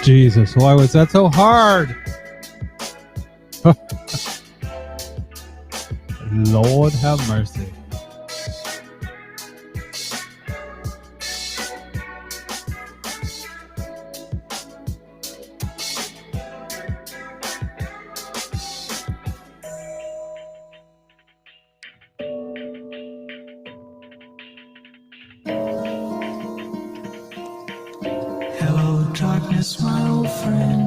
Jesus, why was that so hard? Lord have mercy. Hello, darkness, my old friend.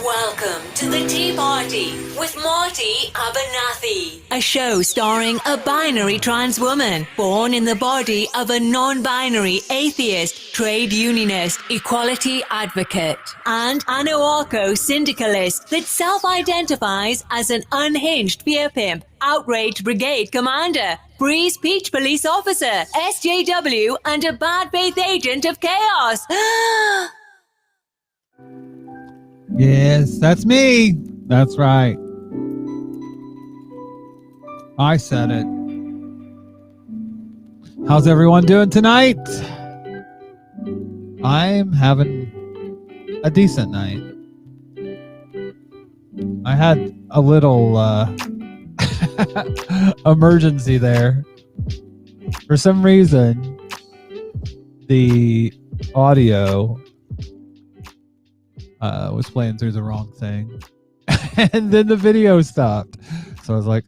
Welcome to the Tea Party with Marty Abernathy, a show starring a binary trans woman born in the body of a non-binary atheist, trade unionist, equality advocate, and anarcho syndicalist that self-identifies as an unhinged beer pimp, outraged brigade commander, free speech police officer, SJW, and a bad faith agent of chaos. Yes, that's me. That's right. I said it. How's everyone doing tonight? I'm having a decent night. I had a little emergency there. For some reason, the audio was playing through the wrong thing. And then the video stopped. So I was like,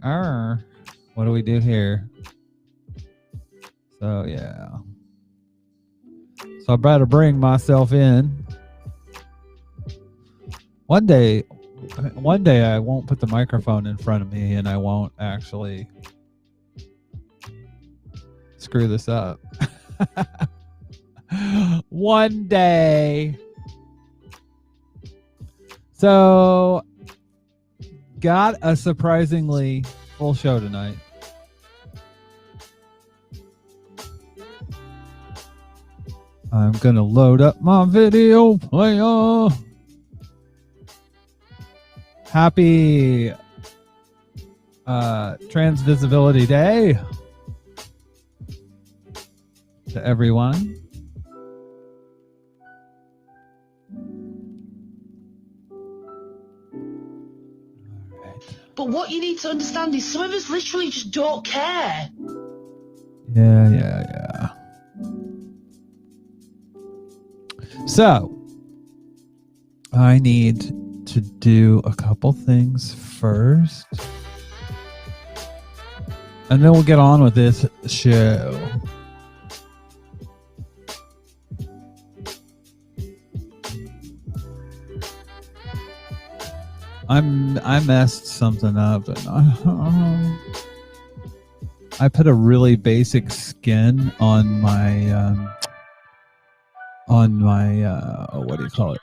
what do we do here? So, yeah. So I better bring myself in. One day I won't put the microphone in front of me and I won't actually screw this up. One day. So, got a surprisingly full show tonight. I'm going to load up my video player. Happy Trans Visibility Day to everyone. But what you need to understand is some of us literally just don't care. Yeah. So, I need to do a couple things first. And then we'll get on with this show. I messed something up, and I put a really basic skin on my what do you call it?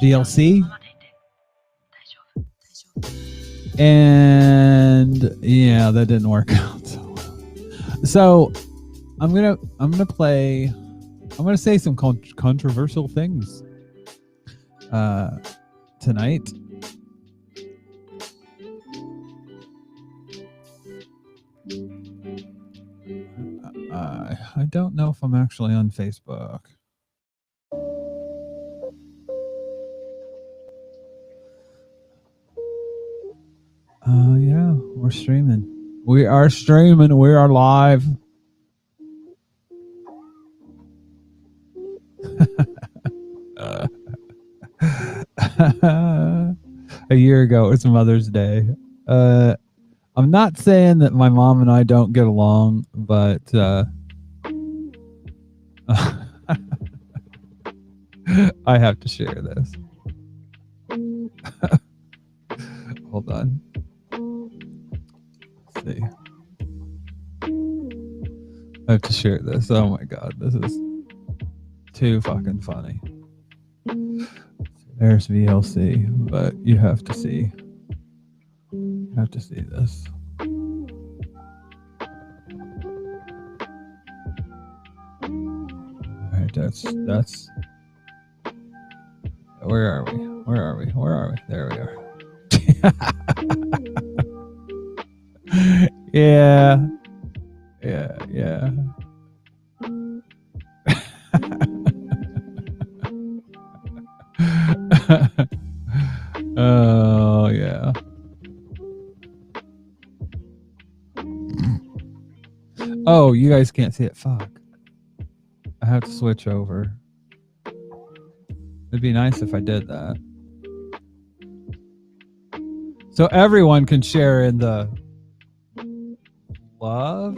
DLC. And yeah, that didn't work out so well. So I'm gonna say some controversial things tonight. I don't know if I'm actually on Facebook. Yeah, we're streaming. We are streaming. We are live. A year ago, it's Mother's Day. I'm not saying that my mom and I don't get along, but I have to share this. Hold on. Let's see. I have to share this. Oh my god, this is too fucking funny. There's VLC, but you have to see. You have to see this. Alright, that's where are we? Where are we? Where are we? There we are. Yeah. Oh yeah. Oh, you guys can't see it. Fuck. I have to switch over. It'd be nice if I did that. So everyone can share in the love.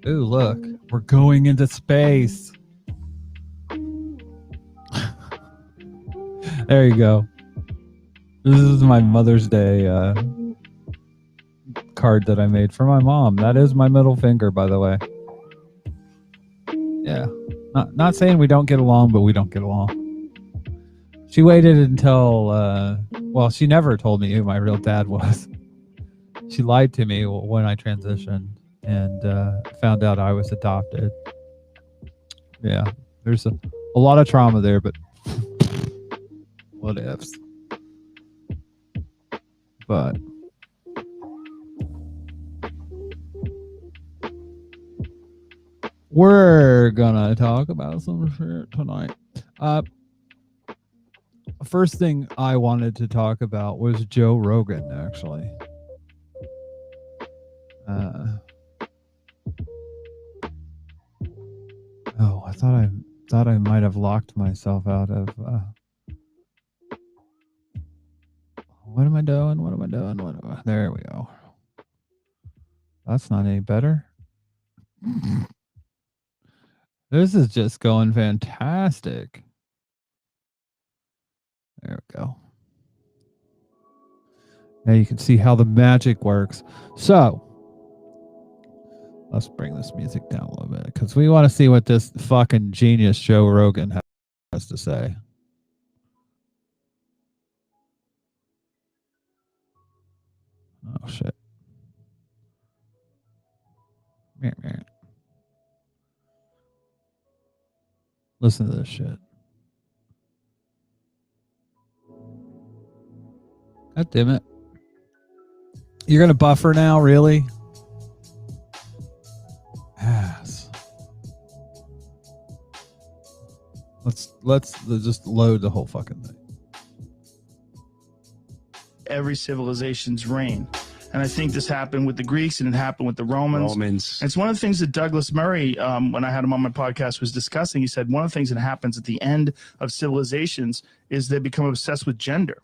Ooh, look. We're going into space. There you go. This is my Mother's Day card that I made for my mom. That is my middle finger, by the way. Yeah. Not saying we don't get along, but we don't get along. She waited until, well, she never told me who my real dad was. She lied to me when I transitioned and found out I was adopted. Yeah. There's a lot of trauma there, but what ifs. But we're gonna talk about some shit tonight. First thing I wanted to talk about was Joe Rogan, actually. Oh, I thought I might have locked myself out of what am I doing? There we go. That's not any better. This is just going fantastic. There we go. Now you can see how the magic works. So, Let's bring this music down a little bit because we want to see what this fucking genius Joe Rogan has to say. Oh shit. Listen to this shit. God damn it. You're gonna buffer now, really? Ass. Let's just load the whole fucking thing. Every civilization's reign. And I think this happened with the Greeks and it happened with the Romans. And it's one of the things that Douglas Murray, when I had him on my podcast, was discussing. He said one of the things that happens at the end of civilizations is they become obsessed with gender.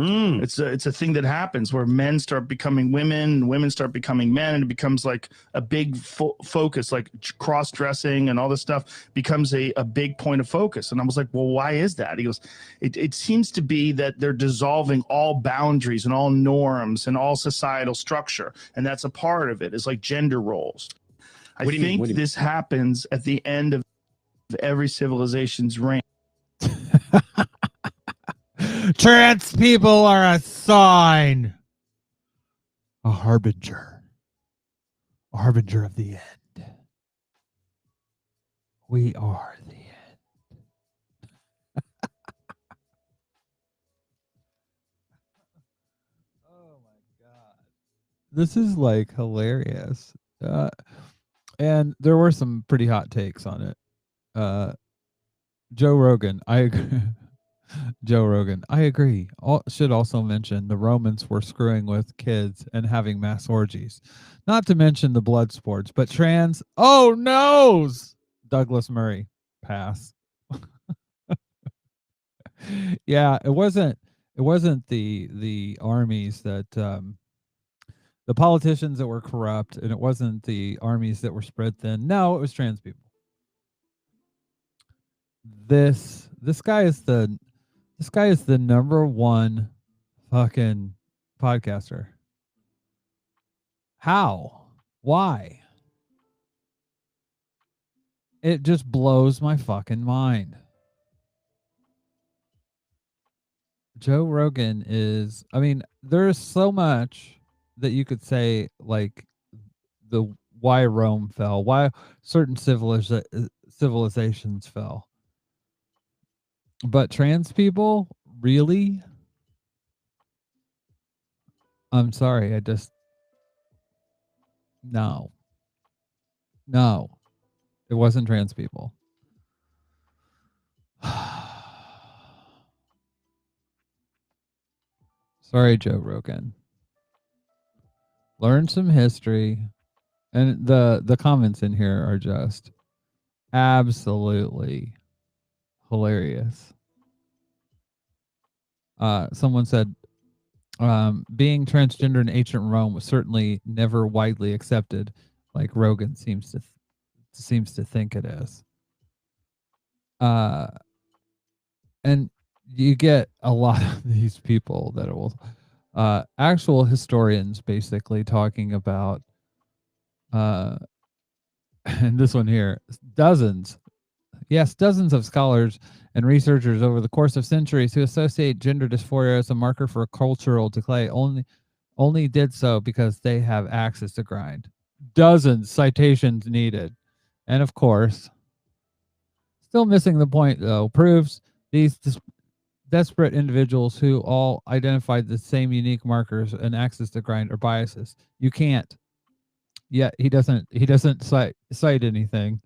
It's a thing that happens where men start becoming women and women start becoming men, and it becomes like a big focus, like cross-dressing and all this stuff becomes a big point of focus. And I was like, well, why is that? He goes, it seems to be that they're dissolving all boundaries and all norms and all societal structure, and that's a part of it. It's like gender roles. I think this happens at the end of every civilization's reign. Trans people are a sign, a harbinger of the end. We are the end. Oh my god, this is like hilarious. And there were some pretty hot takes on it. Joe Rogan, I agree. Joe Rogan, I agree. Should also mention the Romans were screwing with kids and having mass orgies. Not to mention the blood sports, but trans. Oh noes! Douglas Murray, pass. Yeah, it wasn't the armies that the politicians that were corrupt, and it wasn't the armies that were spread thin. No, it was trans people. This guy is the number one fucking podcaster. How? Why? It just blows my fucking mind. Joe Rogan is, I mean, there's so much that you could say, like why Rome fell, why certain civilizations fell. But trans people, really? I'm sorry, no. It wasn't trans people. Sorry, Joe Rogan. Learn some history. And the comments in here are just absolutely hilarious. Someone said, being transgender in ancient Rome was certainly never widely accepted, like Rogan seems to think it is. And you get a lot of these people that will, actual historians basically talking about, and this one here, dozens of scholars and researchers over the course of centuries who associate gender dysphoria as a marker for cultural decay only did so because they have access to grind. Dozens citations needed. And of course, still missing the point though, proves these desperate individuals who all identified the same unique markers and access to grind are biases. You can't. Yet he doesn't cite anything.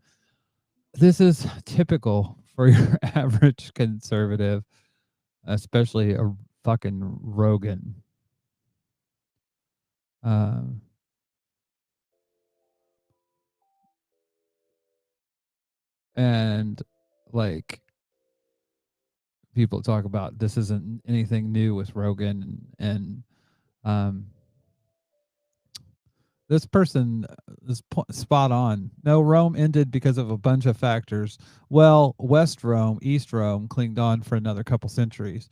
This is typical for your average conservative, especially a fucking Rogan. And like people talk about this isn't anything new with Rogan and this person is spot on. No, Rome ended because of a bunch of factors. Well, West Rome, East Rome clinged on for another couple centuries.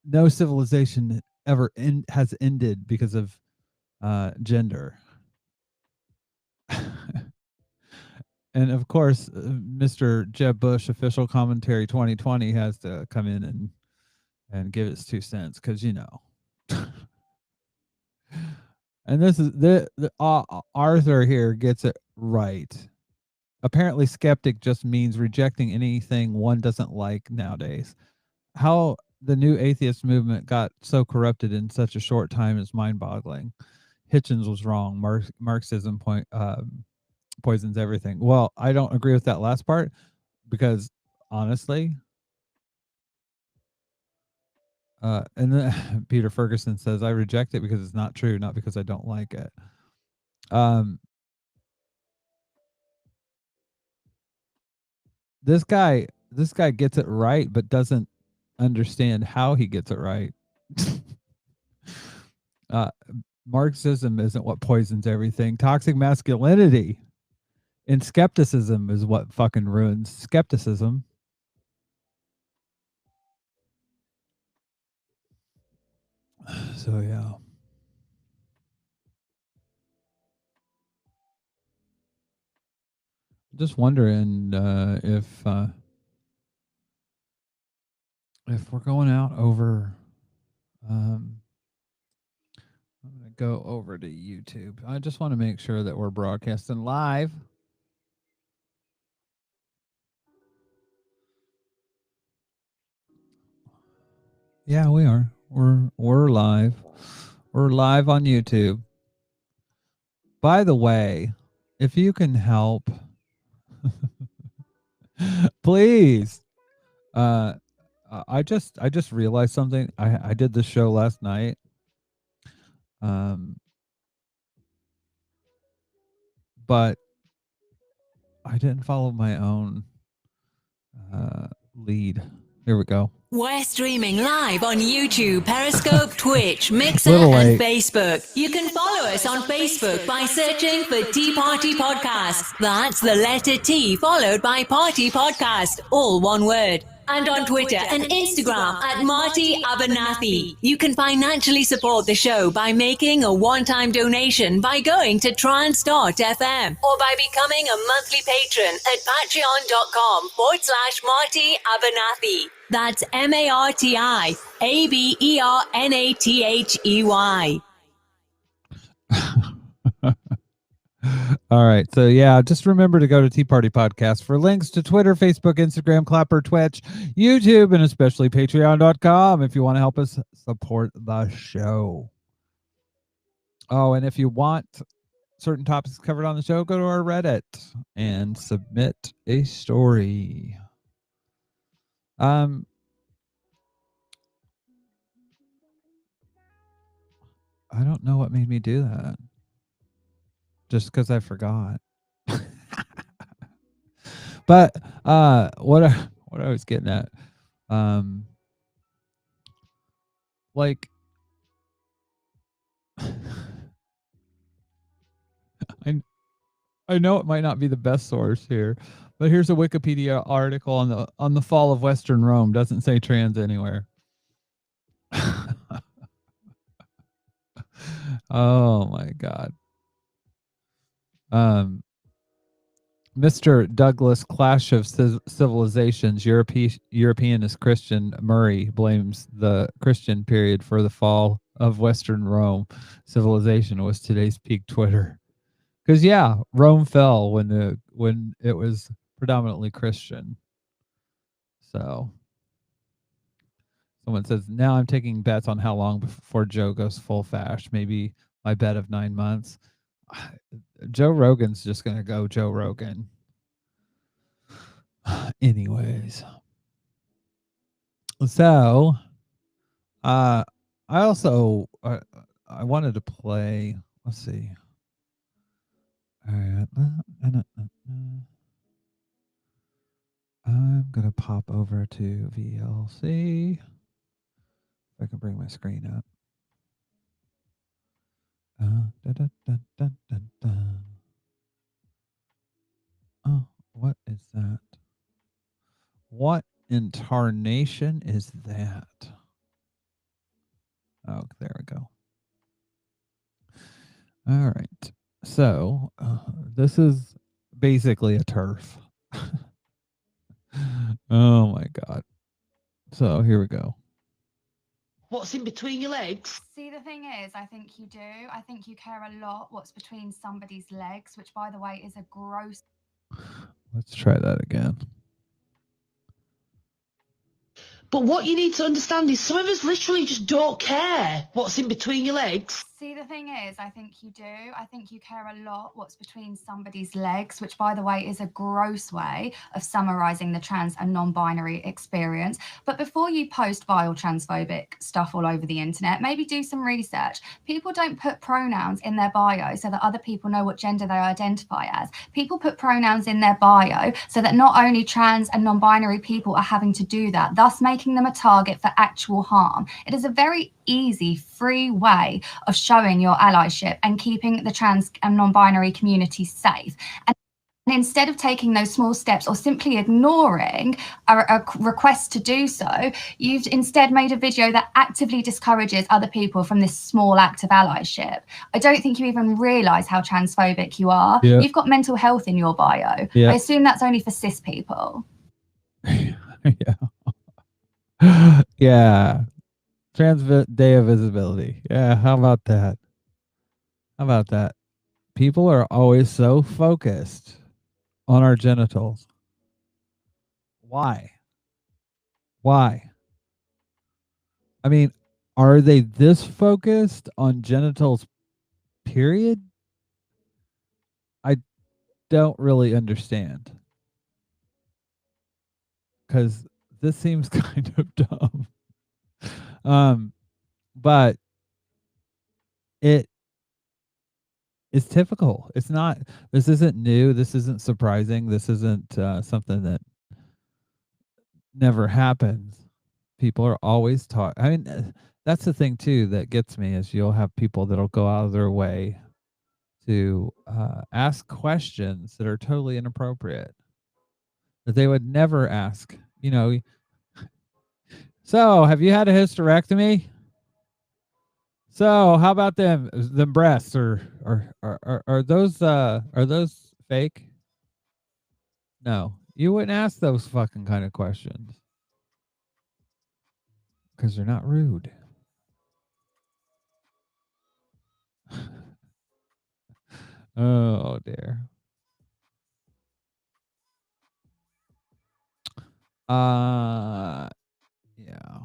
No civilization ever has ended because of gender. And of course, Mr. Jeb Bush official commentary 2020 has to come in and give its 2 cents because and this is Arthur here gets it right. Apparently, skeptic just means rejecting anything one doesn't like nowadays. How the new atheist movement got so corrupted in such a short time is mind-boggling. Hitchens was wrong. Marxism poisons everything. Well, I don't agree with that last part because honestly, and then Peter Ferguson says, I reject it because it's not true, not because I don't like it. This guy gets it right, but doesn't understand how he gets it right. Marxism isn't what poisons everything. Toxic masculinity and skepticism is what fucking ruins skepticism. So yeah. Just wondering if we're going out over I'm going to go over to YouTube. I just want to make sure that we're broadcasting live. Yeah, we are. We're live. We're live on YouTube. By the way, if you can help, please. I just realized something. I did this show last night. But I didn't follow my own lead. Here we go. We're streaming live on YouTube, Periscope, Twitch, Mixer, and Facebook. You can follow us on Facebook by searching for Tea Party Podcast. That's the letter T followed by Party Podcast, all one word. And on Twitter and Instagram at Marty Abernathy. You can financially support the show by making a one-time donation by going to trance.fm or by becoming a monthly patron at patreon.com/Marty Abernathy. That's MartyAbernathy. All right. So yeah, just remember to go to Tea Party Podcast for links to Twitter, Facebook, Instagram, Clapper, Twitch, YouTube, and especially patreon.com if you want to help us support the show. Oh, and if you want certain topics covered on the show, go to our Reddit and submit a story. I don't know what made me do that. Just because I forgot. But what I was getting at, like, I know it might not be the best source here, but here's a Wikipedia article on the fall of Western Rome. Doesn't say trans anywhere. Oh my God. Mr. Douglas Clash of Civilizations, Europeanist Christian Murray blames the Christian period for the fall of Western Rome. Civilization was today's peak Twitter. Because yeah, Rome fell when it was predominantly Christian. So someone says, now I'm taking bets on how long before Joe goes full fash. Maybe my bet of 9 months. Joe Rogan's just going to go Joe Rogan. Anyways. So, I also, I wanted to play, let's see. All right. I'm going to pop over to VLC. If I can bring my screen up. Oh, what is that? What in tarnation is that? Oh, there we go. All right. So this is basically a turf. Oh my God. So here we go. What's in between your legs? See, the thing is, I think you do. I think you care a lot what's between somebody's legs, which, by the way, is a gross. Let's try that again. But what you need to understand is some of us literally just don't care what's in between your legs. See, the thing is, I think you do. I think you care a lot what's between somebody's legs, which, by the way, is a gross way of summarizing the trans and non-binary experience. But before you post vile transphobic stuff all over the internet, maybe do some research. People don't put pronouns in their bio so that other people know what gender they identify as. People put pronouns in their bio so that not only trans and non-binary people are having to do that, thus making them a target for actual harm. It is a very easy, free way of showing your allyship and keeping the trans and non-binary community safe. And instead of taking those small steps or simply ignoring a request to do so, you've instead made a video that actively discourages other people from this small act of allyship. I don't think you even realize how transphobic you are. Yeah. You've got mental health in your bio. Yeah. I assume that's only for cis people. Yeah. Yeah. Trans Day of Visibility. Yeah, how about that? How about that? People are always so focused on our genitals. Why? Why? I mean, are they this focused on genitals, period? I don't really understand. Because this seems kind of dumb. But it is typical. It's not, this isn't new. This isn't surprising. This isn't something that never happens. People are always taught. I mean, that's the thing too that gets me is you'll have people that'll go out of their way to ask questions that are totally inappropriate that they would never ask. You know, so have you had a hysterectomy? So how about them breasts are those fake? No, you wouldn't ask those fucking kind of questions because they're not rude. Oh dear. Yeah.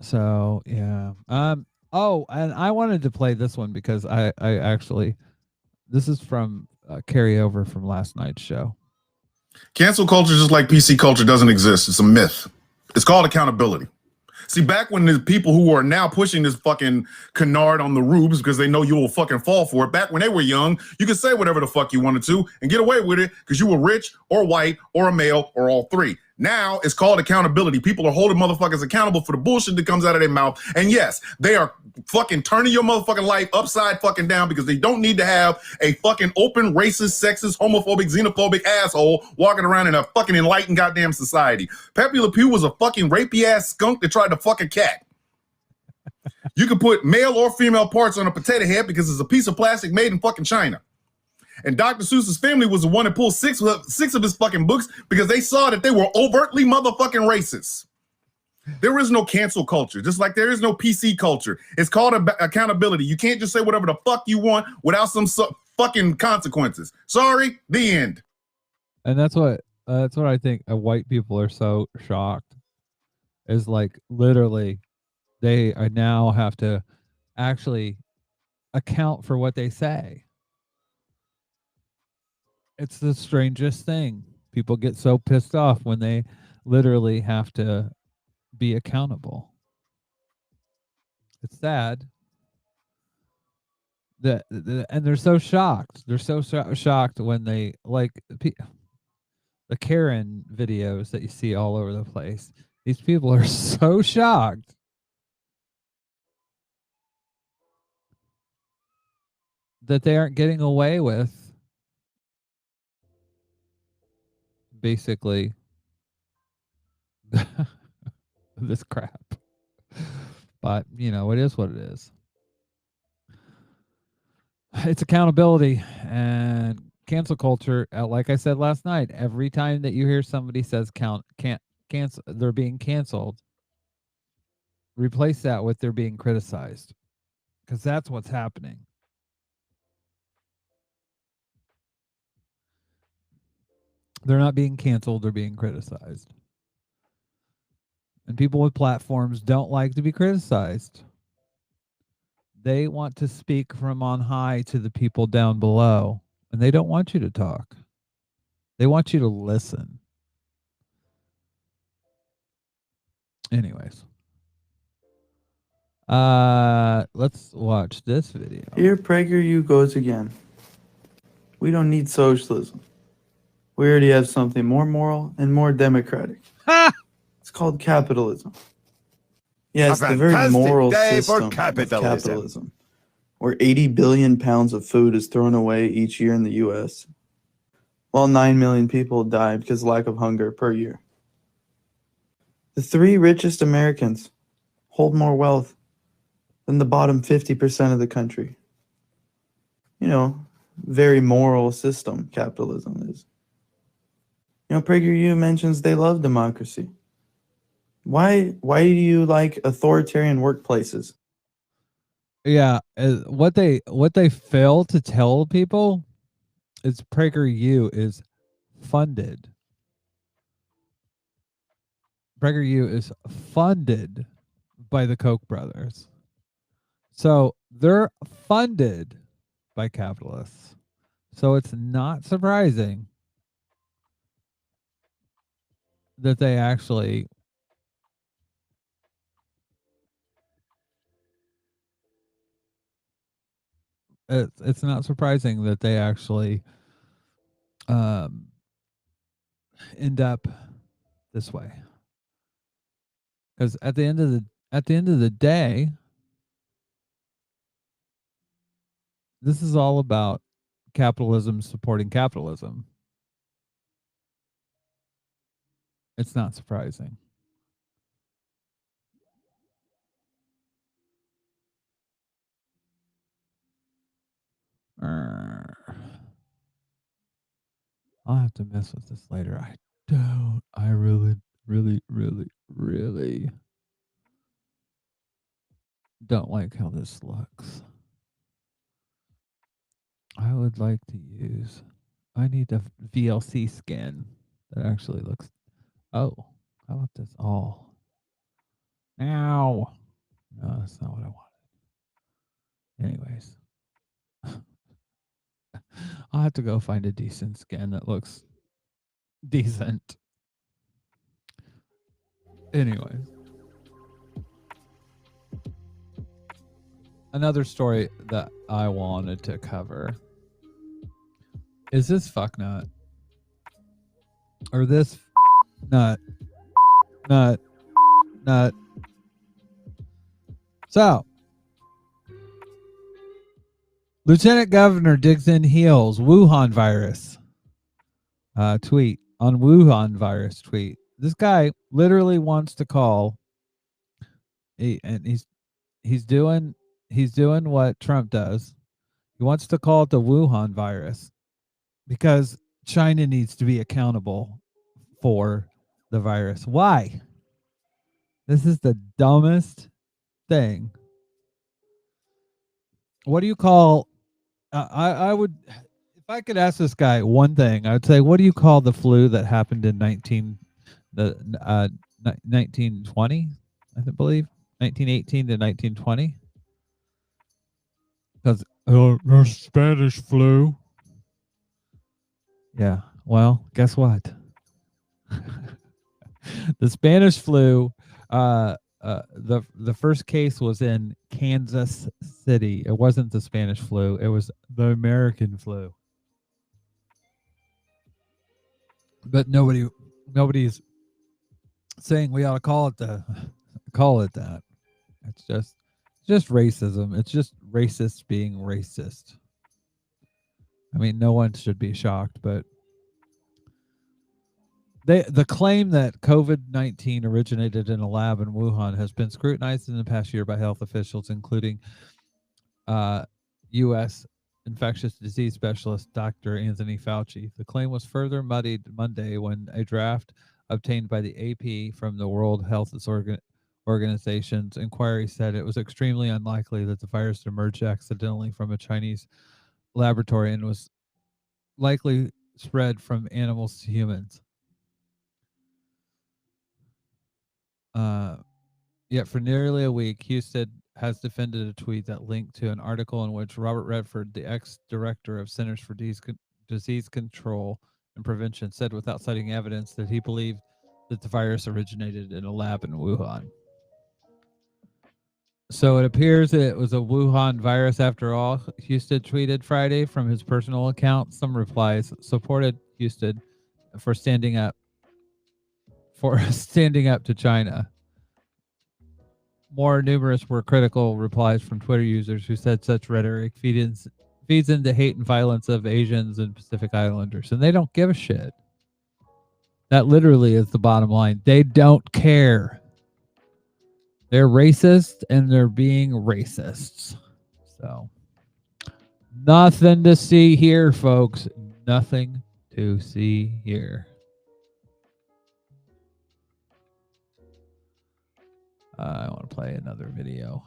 So yeah. Oh, and I wanted to play this one because I actually, this is from carryover from last night's show. Cancel culture, just like PC culture, doesn't exist. It's a myth. It's called accountability. See, back when the people who are now pushing this fucking canard on the rubes because they know you will fucking fall for it, back when they were young, you could say whatever the fuck you wanted to and get away with it because you were rich or white or a male or all three. Now it's called accountability. People are holding motherfuckers accountable for the bullshit that comes out of their mouth. And yes, they are fucking turning your motherfucking life upside fucking down because they don't need to have a fucking open, racist, sexist, homophobic, xenophobic asshole walking around in a fucking enlightened goddamn society. Pepe Le Pew was a fucking rapey ass skunk that tried to fuck a cat. You can put male or female parts on a potato head because it's a piece of plastic made in fucking China. And Dr. Seuss's family was the one that pulled six of his fucking books because they saw that they were overtly motherfucking racist. There is no cancel culture, just like there is no PC culture. It's called accountability. You can't just say whatever the fuck you want without some fucking consequences. Sorry, the end. And that's what I think white people are so shocked is like literally they now have to actually account for what they say. It's the strangest thing. People get so pissed off when they literally have to be accountable. It's sad. And they're so shocked. They're so shocked when they like the Karen videos that you see all over the place. These people are so shocked that they aren't getting away with basically this crap. But, you know, it is what it is. It's accountability and cancel culture. Like I said last night, every time that you hear somebody says cancel, they're being canceled, replace that with they're being criticized, because that's what's happening. They're not being canceled, they're being criticized. And people with platforms don't like to be criticized. They want to speak from on high to the people down below, and they don't want you to talk. They want you to listen. Anyways. Let's watch this video. Here PragerU goes again. We don't need socialism. We already have something more moral and more democratic. Ha! It's called capitalism. Yes, the very moral system of capitalism, where 80 billion pounds of food is thrown away each year in the U.S., while 9 million people die because of lack of hunger per year. The 3 richest Americans hold more wealth than the bottom 50% of the country. You know, very moral system capitalism is. You know, PragerU mentions they love democracy. Why do you like authoritarian workplaces? Yeah, what they fail to tell people is PragerU is funded. PragerU is funded by the Koch brothers. So they're funded by capitalists. So it's not surprising that they actually it's not surprising that they actually end up this way. Because at the end of the day, this is all about capitalism supporting capitalism. It's not surprising. I'll have to mess with this later. I really don't like how this looks. I would like to use, I need a VLC skin that actually looks, oh, how about this all? Now. No, that's not what I wanted. Anyways. I'll have to go find a decent skin that looks decent. Anyways. Another story that I wanted to cover is this fucknut. Or this nut. So, Lieutenant Governor digs in heels Wuhan virus. Tweet on Wuhan virus tweet. This guy literally wants to call. And he's doing what Trump does. He wants to call it the Wuhan virus because China needs to be accountable for the virus. Why? This is the dumbest thing. What do you call? I would, if I could ask this guy one thing, I would say, what do you call the flu that happened in 1920? I believe 1918 to 1920. Because the Spanish flu. Yeah. Well, guess what? The Spanish flu. The first case was in Kansas City. It wasn't the Spanish flu. It was the American flu. But nobody's saying we ought to call it that. It's just racism. It's just racists being racist. I mean, no one should be shocked, but The claim that COVID-19 originated in a lab in Wuhan has been scrutinized in the past year by health officials, including U.S. infectious disease specialist Dr. Anthony Fauci. The claim was further muddied Monday when a draft obtained by the AP from the World Health Organization's inquiry said it was extremely unlikely that the virus emerged accidentally from a Chinese laboratory and was likely spread from animals to humans. Yet for nearly a week, Houston has defended a tweet that linked to an article in which Robert Redford, the ex-director of Centers for Disease Control and Prevention, said without citing evidence that he believed that the virus originated in a lab in Wuhan. So it appears it was a Wuhan virus after all, Houston tweeted Friday from his personal account. Some replies supported Houston for standing up to China. More numerous were critical replies from Twitter users who said such rhetoric feeds into hate and violence of Asians and Pacific Islanders, and they don't give a shit. That literally is the bottom line. They don't care. They're racist and they're being racists. So, nothing to see here, folks. Nothing to see here. I want to play another video.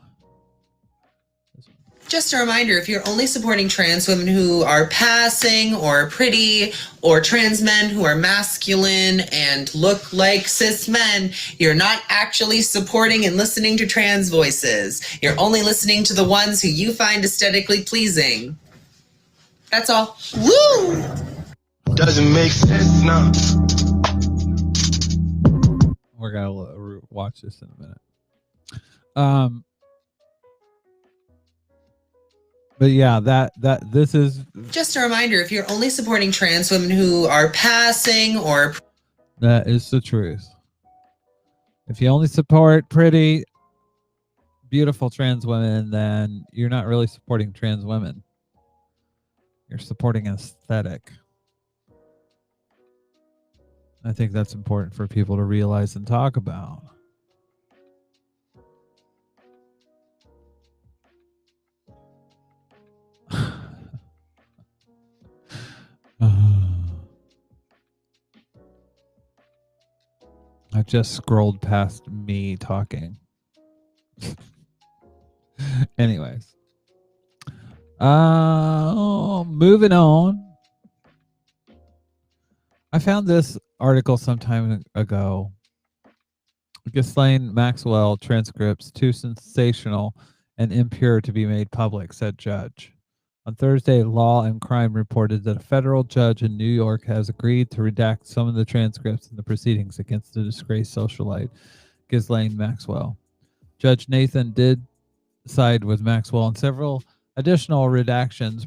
Just a reminder, if you're only supporting trans women who are passing or pretty, or trans men who are masculine and look like cis men, you're not actually supporting and listening to trans voices. You're only listening to the ones who you find aesthetically pleasing. That's all. Woo! Doesn't make sense now. We're gonna watch this in a minute. But yeah, this is just a reminder, if you're only supporting trans women who are passing or that is the truth. If you only support pretty, beautiful trans women, then you're not really supporting trans women. You're supporting an aesthetic. I think that's important for people to realize and talk about. I just scrolled past me talking. Anyways. Moving on. I found this article some time ago. Ghislaine Maxwell transcripts too sensational and impure to be made public, said judge. On Thursday, Law and Crime reported that a federal judge in New York has agreed to redact some of the transcripts in the proceedings against the disgraced socialite Ghislaine Maxwell. Judge Nathan did side with Maxwell on several additional redactions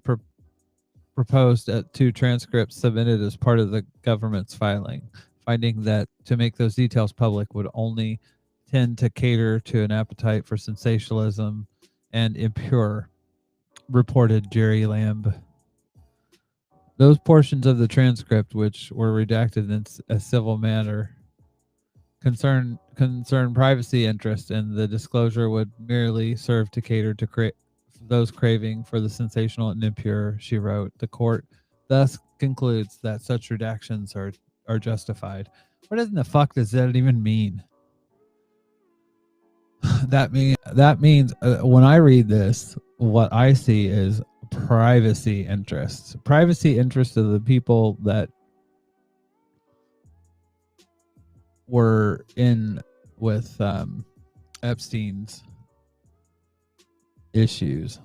proposed to transcripts submitted as part of the government's filing, finding that to make those details public would only tend to cater to an appetite for sensationalism and impure, reported Jerry Lamb. Those portions of the transcript which were redacted in a civil manner concern privacy interests, and the disclosure would merely serve to cater to those craving for the sensational and impure, she wrote. The court thus concludes that such redactions are justified. What in the fuck does that even mean? That means when I read this, what I see is privacy interests. Privacy interests of the people that were in with Epstein's issues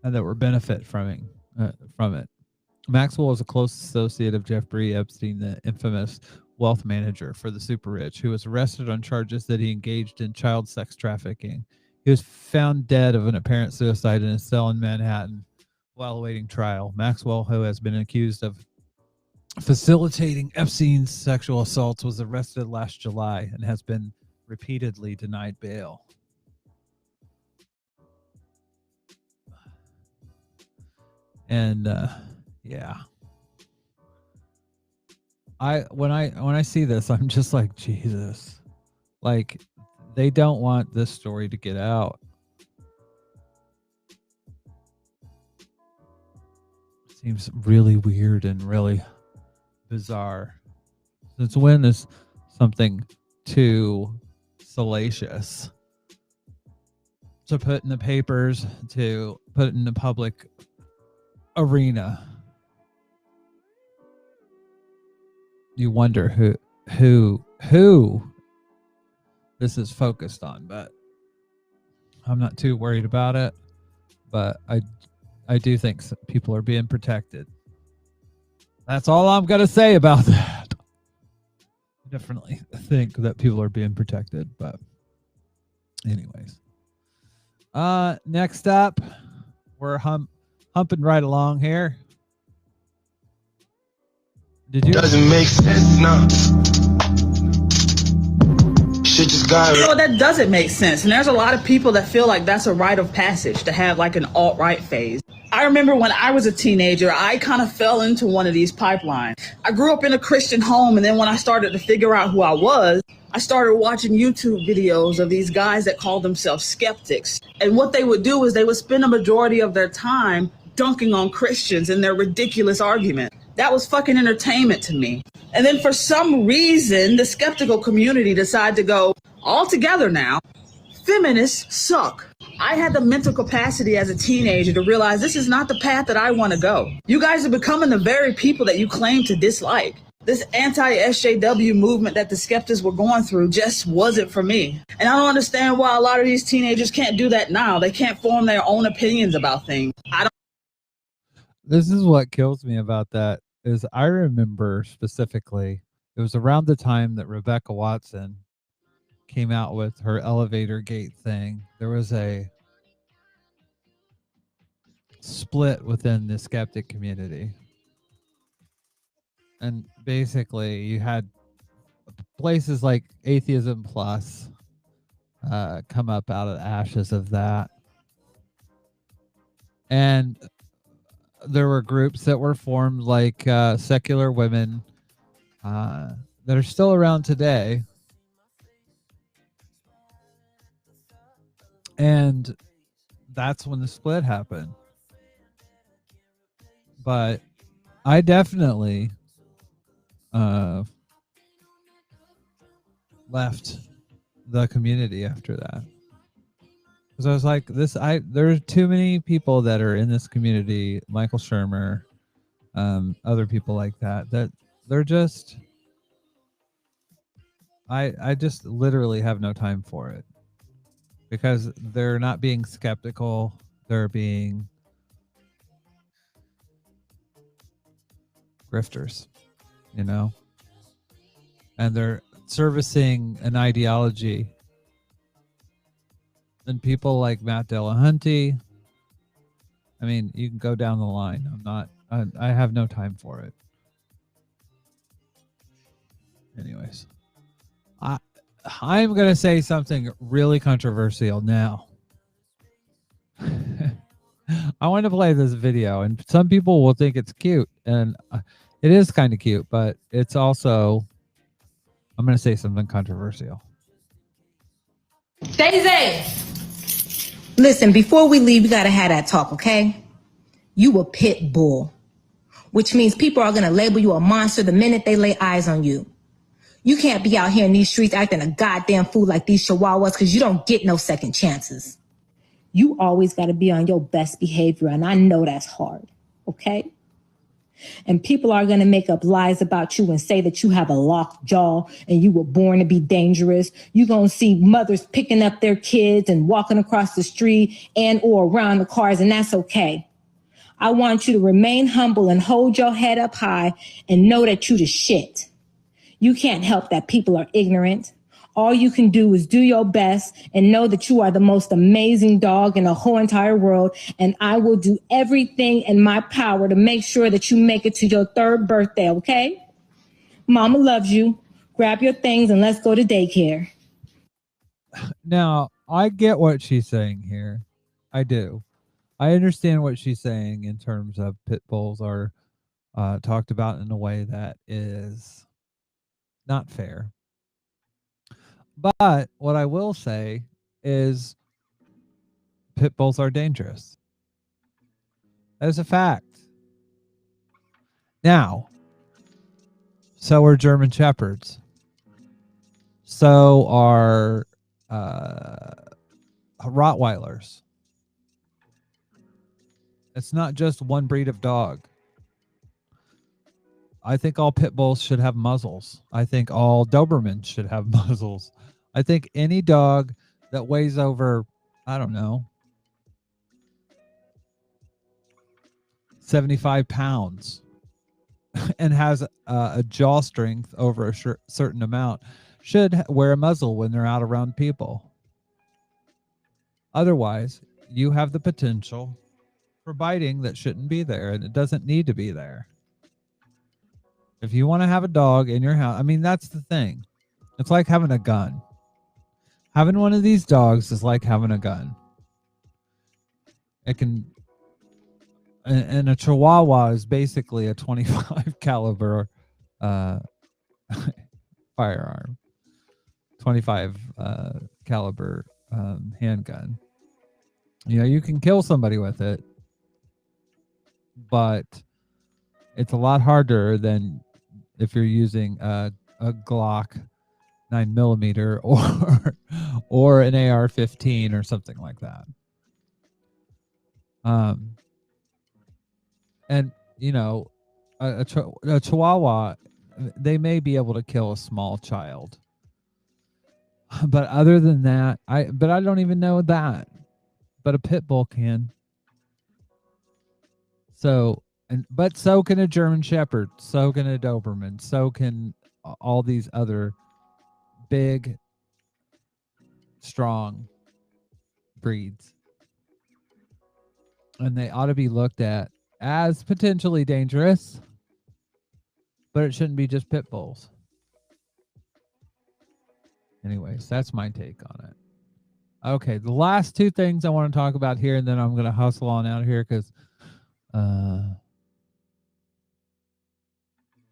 and that were benefit from it. Maxwell was a close associate of Jeffrey Epstein, the infamous wealth manager for the super rich, who was arrested on charges that he engaged in child sex trafficking. He was found dead of an apparent suicide in a cell in Manhattan while awaiting trial. Maxwell, who has been accused of facilitating Epstein's sexual assaults, was arrested last July and has been repeatedly denied bail. And yeah. when I see this, I'm just like, Jesus. Like, they don't want this story to get out. Seems really weird and really bizarre. Since when is something too salacious to put in the papers, to put in the public arena? You wonder who this is focused on, but I'm not too worried about it. But I do think people are being protected. That's all I'm gonna say about that. I definitely think that people are being protected, but anyways. Next up, we're humping right along here. Did you? Doesn't make sense, no. Shit just got. You know, that doesn't make sense. And there's a lot of people that feel like that's a rite of passage to have like an alt-right phase. I remember when I was a teenager, I kind of fell into one of these pipelines. I grew up in a Christian home, and then when I started to figure out who I was, I started watching YouTube videos of these guys that called themselves skeptics. And what they would do is they would spend a majority of their time dunking on Christians and their ridiculous argument. That was fucking entertainment to me. And then for some reason, the skeptical community decided to go, all together now, feminists suck. I had the mental capacity as a teenager to realize this is not the path that I want to go. You guys are becoming the very people that you claim to dislike. This anti-SJW movement that the skeptics were going through just wasn't for me. And I don't understand why a lot of these teenagers can't do that now. They can't form their own opinions about things. This is what kills me about that is I remember specifically, it was around the time that Rebecca Watson came out with her elevator gate thing. There was a split within the skeptic community. And basically you had places like Atheism Plus come up out of the ashes of that. And there were groups that were formed like Secular Women that are still around today. And that's when the split happened. But I definitely left the community after that. Because I was like, there's too many people that are in this community, Michael Shermer, other people like that they're just, I just literally have no time for it. Because they're not being skeptical, they're being grifters, you know? And they're servicing an ideology. And people like Matt Dillahunty, I mean, you can go down the line. I have no time for it. Anyways, I'm going to say something really controversial now. I want to play this video, and some people will think it's cute, and it is kind of cute, but it's also, I'm going to say something controversial. Daisy! Listen, before we leave, we got to have that talk, okay? You a pit bull, which means people are going to label you a monster the minute they lay eyes on you. You can't be out here in these streets acting a goddamn fool like these chihuahuas because you don't get no second chances. You always got to be on your best behavior, and I know that's hard, okay? And people are going to make up lies about you and say that you have a locked jaw and you were born to be dangerous. You're going to see mothers picking up their kids and walking across the street and or around the cars, and that's okay. I want you to remain humble and hold your head up high and know that you the shit. You can't help that people are ignorant. All you can do is do your best and know that you are the most amazing dog in the whole entire world. And I will do everything in my power to make sure that you make it to your 3rd birthday, okay? Mama loves you. Grab your things and let's go to daycare. Now, I get what she's saying here. I do. I understand what she's saying in terms of pit bulls are talked about in a way that is not fair. But what I will say is pit bulls are dangerous. That is a fact. Now, so are German Shepherds. So are Rottweilers. It's not just one breed of dog. I think all pit bulls should have muzzles. I think all Dobermans should have muzzles. I think any dog that weighs over, I don't know, 75 pounds and has a jaw strength over a certain amount should wear a muzzle when they're out around people. Otherwise, you have the potential for biting that shouldn't be there, and it doesn't need to be there. If you want to have a dog in your house, I mean, that's the thing. It's like having a gun. Having one of these dogs is like having a gun. It can, and a Chihuahua is basically a 25 caliber firearm. 25 caliber handgun. You know, you can kill somebody with it, but it's a lot harder than if you're using a Glock 9mm or an AR-15 or something like that. And you know, a Chihuahua, they may be able to kill a small child, but other than that, I don't even know that. But a pit bull can. So can a German Shepherd, so can a Doberman, so can all these other big, strong breeds. And they ought to be looked at as potentially dangerous, but it shouldn't be just pit bulls. Anyways, that's my take on it. Okay, the last two things I want to talk about here, and then I'm going to hustle on out of here because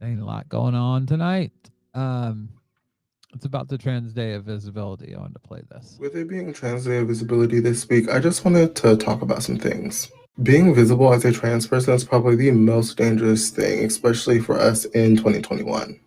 ain't a lot going on tonight. It's about the Trans Day of Visibility. I wanted to play this. With it being Trans Day of Visibility this week, I just wanted to talk about some things. Being visible as a trans person is probably the most dangerous thing, especially for us in 2021.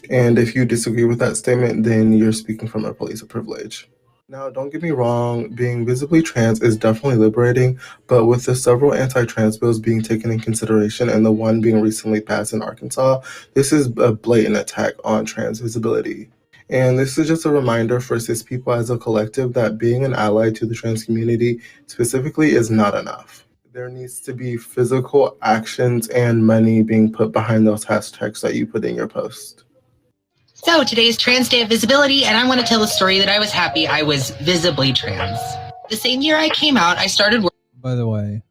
And if you disagree with that statement, then you're speaking from a place of privilege. Now, don't get me wrong, being visibly trans is definitely liberating, but with the several anti-trans bills being taken in consideration and the one being recently passed in Arkansas, this is a blatant attack on trans visibility. And this is just a reminder for cis people as a collective that being an ally to the trans community specifically is not enough. There needs to be physical actions and money being put behind those hashtags that you put in your post. So today is Trans Day of Visibility, and I want to tell a story that I was happy I was visibly trans. The same year I came out, I started working. By the way,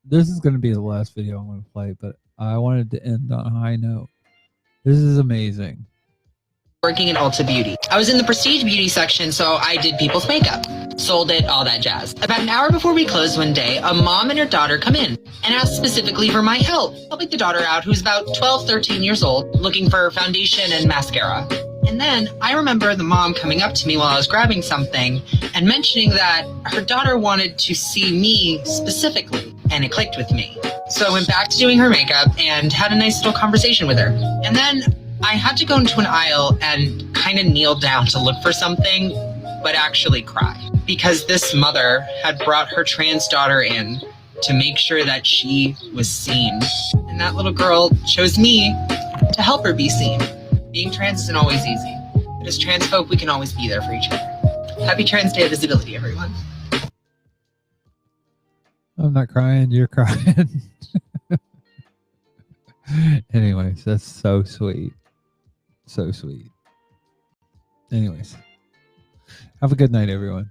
this is going to be the last video I'm going to play, but I wanted to end on a high note. This is amazing. Working in Ulta Beauty. I was in the prestige beauty section, so I did people's makeup, sold it, all that jazz. About an hour before we closed one day, a mom and her daughter come in and ask specifically for my help, helping the daughter out, who's about 12, 13 years old, looking for foundation and mascara. And then I remember the mom coming up to me while I was grabbing something and mentioning that her daughter wanted to see me specifically, and it clicked with me. So I went back to doing her makeup and had a nice little conversation with her. And then I had to go into an aisle and kind of kneel down to look for something, but actually cry, because this mother had brought her trans daughter in to make sure that she was seen. And that little girl chose me to help her be seen. Being trans isn't always easy, but as trans folk, we can always be there for each other. Happy Trans Day of Visibility, everyone. I'm not crying, you're crying. Anyways, that's so sweet. So sweet. Anyways, have a good night, everyone.